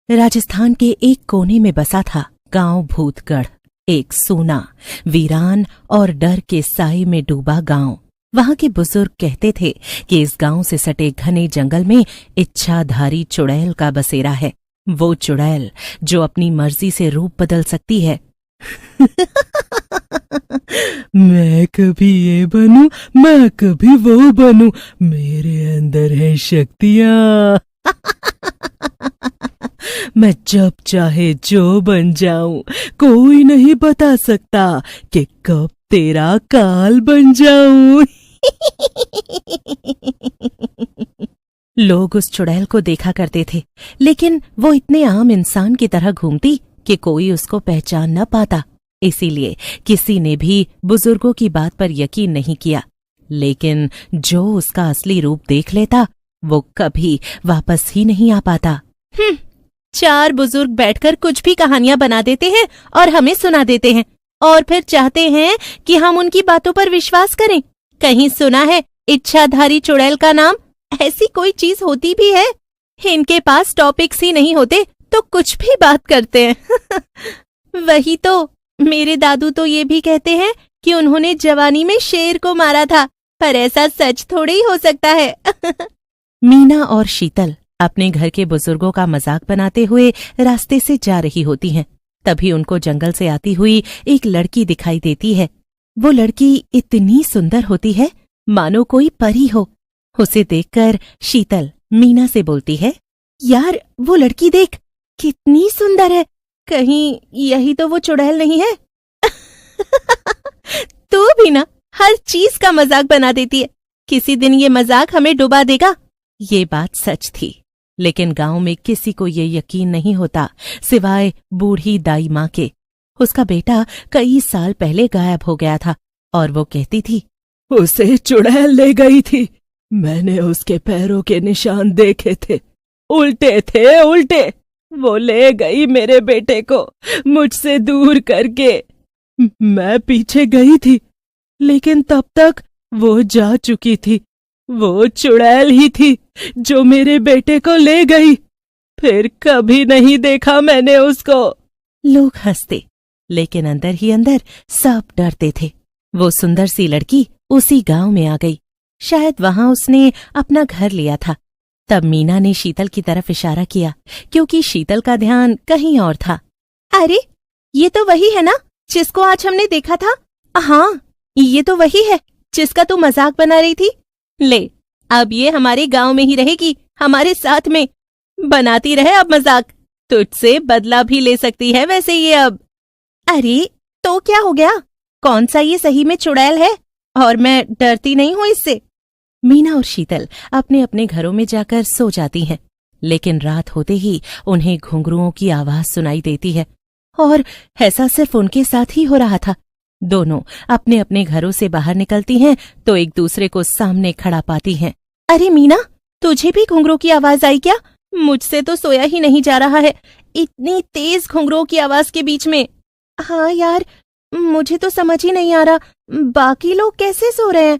राजस्थान के एक कोने में बसा था गांव भूतगढ़। एक सूना, वीरान और डर के साए में डूबा गांव। वहां के बुजुर्ग कहते थे कि इस गांव से सटे घने जंगल में इच्छाधारी चुड़ैल का बसेरा है। वो चुड़ैल जो अपनी मर्जी से रूप बदल सकती है। मैं कभी ये बनूं, मैं कभी वो बनूं, मेरे अंदर है शक्तियां। मैं जब चाहे जो बन जाऊं, कोई नहीं बता सकता कि कब तेरा काल बन जाऊं। लोग उस चुड़ैल को देखा करते थे, लेकिन वो इतने आम इंसान की तरह घूमती कि कोई उसको पहचान न पाता। इसीलिए किसी ने भी बुजुर्गों की बात पर यकीन नहीं किया। लेकिन जो उसका असली रूप देख लेता, वो कभी वापस ही नहीं आ पाता। चार बुजुर्ग बैठकर कुछ भी कहानियां बना देते हैं और हमें सुना देते हैं, और फिर चाहते हैं कि हम उनकी बातों पर विश्वास करें। कहीं सुना है इच्छाधारी चुड़ैल का नाम? ऐसी कोई चीज होती भी है? इनके पास टॉपिक्स ही नहीं होते तो कुछ भी बात करते हैं। वही तो, मेरे दादू तो ये भी कहते हैं कि उन्होंने जवानी में शेर को मारा था, पर ऐसा सच थोड़ी ही हो सकता है। मीना और शीतल अपने घर के बुजुर्गों का मजाक बनाते हुए रास्ते से जा रही होती हैं। तभी उनको जंगल से आती हुई एक लड़की दिखाई देती है। वो लड़की इतनी सुंदर होती है मानो कोई परी हो। उसे देखकर शीतल मीना से बोलती है, यार वो लड़की देख, कितनी सुंदर है, कहीं यही तो वो चुड़ैल नहीं है? तू भी ना हर चीज का मजाक बना देती है। किसी दिन ये मजाक हमें डुबा देगा। ये बात सच थी, लेकिन गांव में किसी को ये यकीन नहीं होता सिवाय बूढ़ी दाई माँ के। उसका बेटा कई साल पहले गायब हो गया था और वो कहती थी, उसे चुड़ैल ले गई थी। मैंने उसके पैरों के निशान देखे थे, उल्टे थे, उल्टे। वो ले गई मेरे बेटे को मुझसे दूर करके। मैं पीछे गई थी, लेकिन तब तक वो जा चुकी थी। वो चुड़ैल ही थी जो मेरे बेटे को ले गई। फिर कभी नहीं देखा मैंने उसको। लोग हंसते, लेकिन अंदर ही अंदर सब डरते थे। वो सुंदर सी लड़की उसी गांव में आ गई। शायद वहां उसने अपना घर लिया था। तब मीना ने शीतल की तरफ इशारा किया, क्योंकि शीतल का ध्यान कहीं और था। अरे, ये तो वही है ना जिसको आज हमने देखा था? हाँ, ये तो वही है जिसका तू मजाक बना रही थी। ले, अब ये हमारे गांव में ही रहेगी, हमारे साथ में। बनाती रहे अब मजाक, तुझसे बदला भी ले सकती है वैसे ये अब। अरे, तो क्या हो गया? कौन सा ये सही में चुड़ैल है? और मैं डरती नहीं हूं इससे। मीना और शीतल अपने अपने घरों में जाकर सो जाती हैं, लेकिन रात होते ही उन्हें घुंघरुओं की आवाज सुनाई देती है। और ऐसा सिर्फ उनके साथ ही हो रहा था। दोनों अपने अपने घरों से बाहर निकलती हैं तो एक दूसरे को सामने खड़ा पाती हैं। अरे मीना, तुझे भी घुंघरू की आवाज आई क्या? मुझसे तो सोया ही नहीं जा रहा है, इतनी तेज घुंघरू की आवाज के बीच में। हाँ यार, मुझे तो समझ ही नहीं आ रहा बाकी लोग कैसे सो रहे हैं।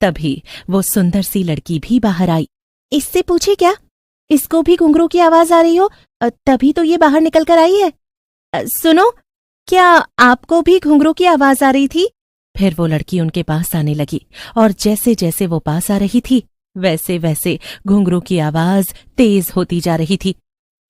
तभी वो सुंदर सी लड़की भी बाहर आई। इससे पूछे क्या, इसको भी घुंघरू की आवाज आ रही हो? तभी तो ये बाहर निकल कर आई है। सुनो, क्या आपको भी घुंघरू की आवाज आ रही थी? फिर वो लड़की उनके पास आने लगी, और जैसे जैसे वो पास आ रही थी वैसे वैसे घुंघरू की आवाज तेज होती जा रही थी।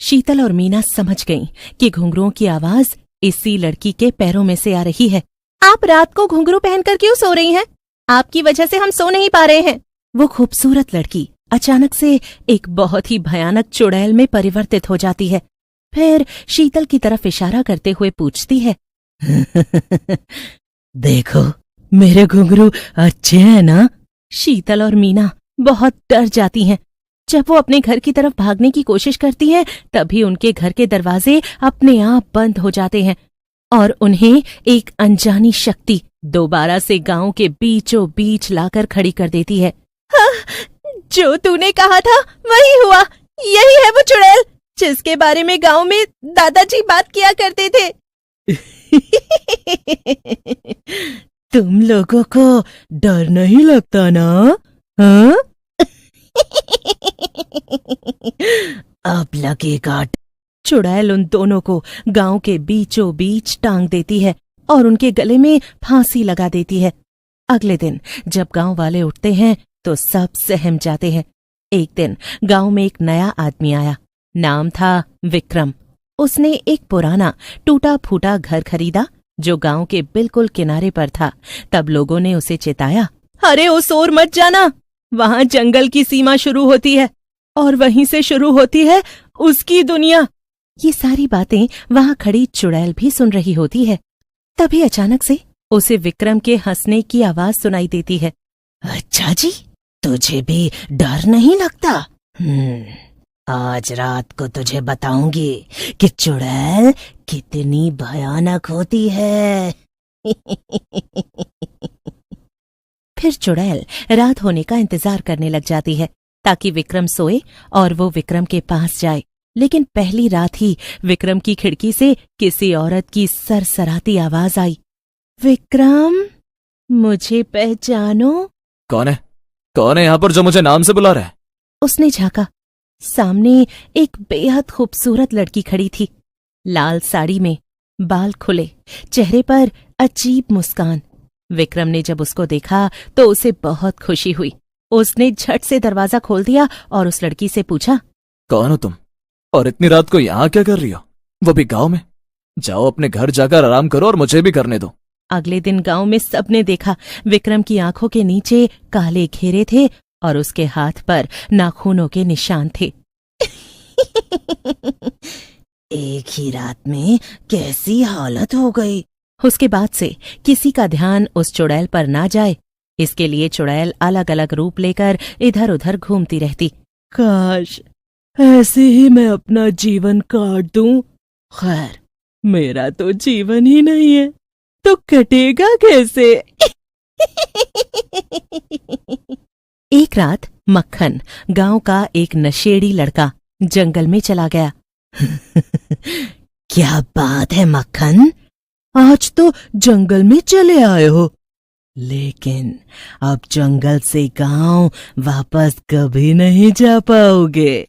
शीतल और मीना समझ गईं कि घुंघरुओं की आवाज इसी लड़की के पैरों में से आ रही है। आप रात को घुंघरू पहनकर क्यों सो रही हैं? आपकी वजह से हम सो नहीं पा रहे हैं। वो खूबसूरत लड़की अचानक से एक बहुत ही भयानक चुड़ैल में परिवर्तित हो जाती है। फिर शीतल की तरफ इशारा करते हुए पूछती है, देखो, मेरे घुंघरू अच्छे हैं ना? शीतल और मीना बहुत डर जाती हैं। जब वो अपने घर की तरफ भागने की कोशिश करती हैं, तभी उनके घर के दरवाजे अपने आप बंद हो जाते हैं और उन्हें एक अनजानी शक्ति दोबारा से गांव के बीचों बीच लाकर खड़ी कर देती है। जो तूने कहा था वही हुआ। यही है वो चुड़ैल जिसके बारे में गांव में दादाजी बात किया करते थे। तुम लोगों को डर नहीं लगता ना? हाँ? अब लगेगा चुड़ैल उन दोनों को गांव के बीचों बीच टांग देती है और उनके गले में फांसी लगा देती है। अगले दिन जब गांव वाले उठते हैं तो सब सहम जाते हैं। एक दिन गांव में एक नया आदमी आया। नाम था विक्रम। उसने एक पुराना टूटा फूटा घर खरीदा जो गांव के बिल्कुल किनारे पर था। तब लोगों ने उसे चेताया, अरे उस ओर मत जाना, वहां जंगल की सीमा शुरू होती है और वहीं से शुरू होती है उसकी दुनिया। ये सारी बातें वहां खड़ी चुड़ैल भी सुन रही होती है। तभी अचानक से उसे विक्रम के हंसने की आवाज सुनाई देती है। अच्छा जी, तुझे भी डर नहीं लगता? आज रात को तुझे बताऊंगी कि चुड़ैल कितनी भयानक होती है। फिर चुड़ैल रात होने का इंतजार करने लग जाती है ताकि विक्रम सोए और वो विक्रम के पास जाए। लेकिन पहली रात ही विक्रम की खिड़की से किसी औरत की सरसराती आवाज आई, विक्रम, मुझे पहचानो? कौन है? कौन है यहाँ पर जो मुझे नाम से बुला रहा है? उसने झांका। सामने एक बेहद खूबसूरत लड़की खड़ी थी। लाल साड़ी में, बाल खुले, चेहरे पर अजीब मुस्कान। विक्रम ने जब उसको देखा तो उसे बहुत खुशी हुई। उसने झट से दरवाजा खोल दिया और उस लड़की से पूछा, कौन हो तुम और इतनी रात को यहाँ क्या कर रही हो, वो भी गांव में? जाओ अपने घर जाकर आराम करो और मुझे भी करने दो। अगले दिन गांव में सबने देखा विक्रम की आंखों के नीचे काले घेरे थे और उसके हाथ पर नाखूनों के निशान थे। एक ही रात में कैसी हालत हो गई। उसके बाद से किसी का ध्यान उस चुड़ैल पर ना जाए, इसके लिए चुड़ैल अलग अलग रूप लेकर इधर उधर घूमती रहती। काश ऐसे ही मैं अपना जीवन काट दूं। खैर, मेरा तो जीवन ही नहीं है तो कटेगा कैसे? एक रात मक्खन, गांव का एक नशेड़ी लड़का, जंगल में चला गया। क्या बात है मक्खन, आज तो जंगल में चले आए हो, लेकिन अब जंगल से गांव वापस कभी नहीं जा पाओगे।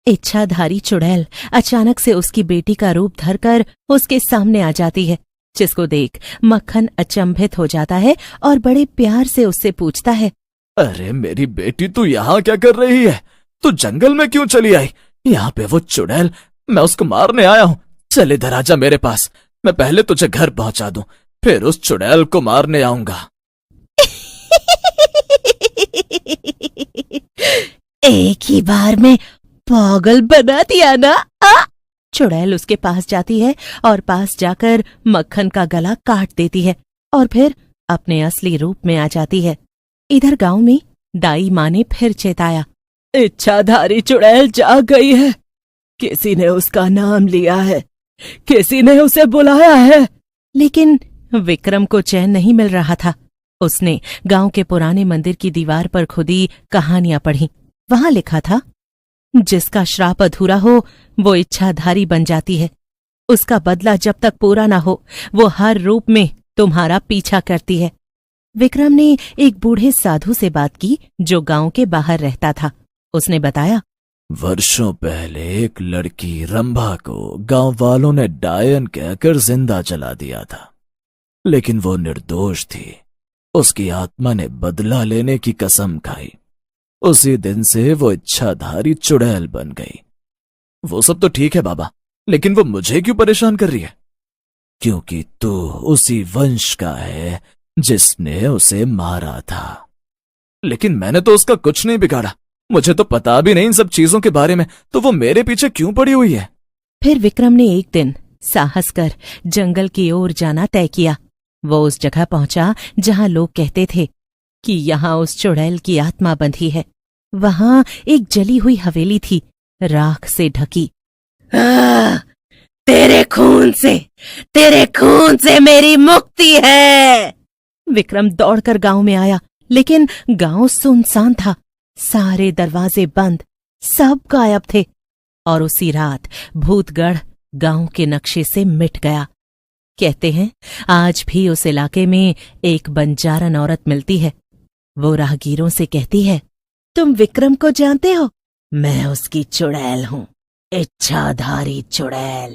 इच्छाधारी चुड़ैल अचानक से उसकी बेटी का रूप धरकर उसके सामने आ जाती है, जिसको देख मक्खन अचंभित हो जाता है और बड़े प्यार से उससे पूछता है, अरे मेरी बेटी, तू यहाँ क्या कर रही है? तू जंगल में क्यों चली आई? यहाँ पे वो चुड़ैल, मैं उसको मारने आया हूँ। चल इधर आजा मेरे पास, मैं पहले तुझे घर पहुंचा दूं, फिर उस चुड़ैल को मारने आऊंगा। एक ही बार में पागल बना दिया ना? चुड़ैल उसके पास जाती है और पास जाकर मक्खन का गला काट देती है और फिर अपने असली रूप में आ जाती है। इधर गांव में दाई माँ ने फिर चेताया, इच्छाधारी चुड़ैल जाग गई है, किसी ने उसका नाम लिया है, किसी ने उसे बुलाया है। लेकिन विक्रम को चैन नहीं मिल रहा था। उसने गांव के पुराने मंदिर की दीवार पर खुदी कहानियां पढ़ी। वहां लिखा था, जिसका श्राप अधूरा हो वो इच्छाधारी बन जाती है, उसका बदला जब तक पूरा ना हो वो हर रूप में तुम्हारा पीछा करती है। विक्रम ने एक बूढ़े साधु से बात की जो गांव के बाहर रहता था। उसने बताया, वर्षों पहले एक लड़की रंभा को गांव वालों ने डायन कहकर जिंदा जला दिया था, लेकिन वो निर्दोष थी। उसकी आत्मा ने बदला लेने की कसम खाई। उसी दिन से वो इच्छाधारी चुड़ैल बन गई। वो सब तो ठीक है बाबा, लेकिन वो मुझे क्यों परेशान कर रही है? क्योंकि तू उसी वंश का है जिसने उसे मारा था। लेकिन मैंने तो उसका कुछ नहीं बिगाड़ा, मुझे तो पता भी नहीं इन सब चीजों के बारे में, तो वो मेरे पीछे क्यों पड़ी हुई है? फिर विक्रम ने एक दिन साहस कर जंगल की ओर जाना तय किया। वो उस जगह पहुंचा जहां लोग कहते थे कि यहाँ उस चुड़ैल की आत्मा बंधी है। वहां एक जली हुई हवेली थी, राख से ढकी। तेरे खून से मेरी मुक्ति है। विक्रम दौड़कर गांव में आया, लेकिन गांव सुनसान था। सारे दरवाजे बंद, सब गायब थे और उसी रात भूतगढ़ गांव के नक्शे से मिट गया। कहते हैं आज भी उस इलाके में एक बंजारन औरत मिलती है। वो राहगीरों से कहती है, तुम विक्रम को जानते हो? मैं उसकी चुड़ैल हूँ, इच्छाधारी चुड़ैल।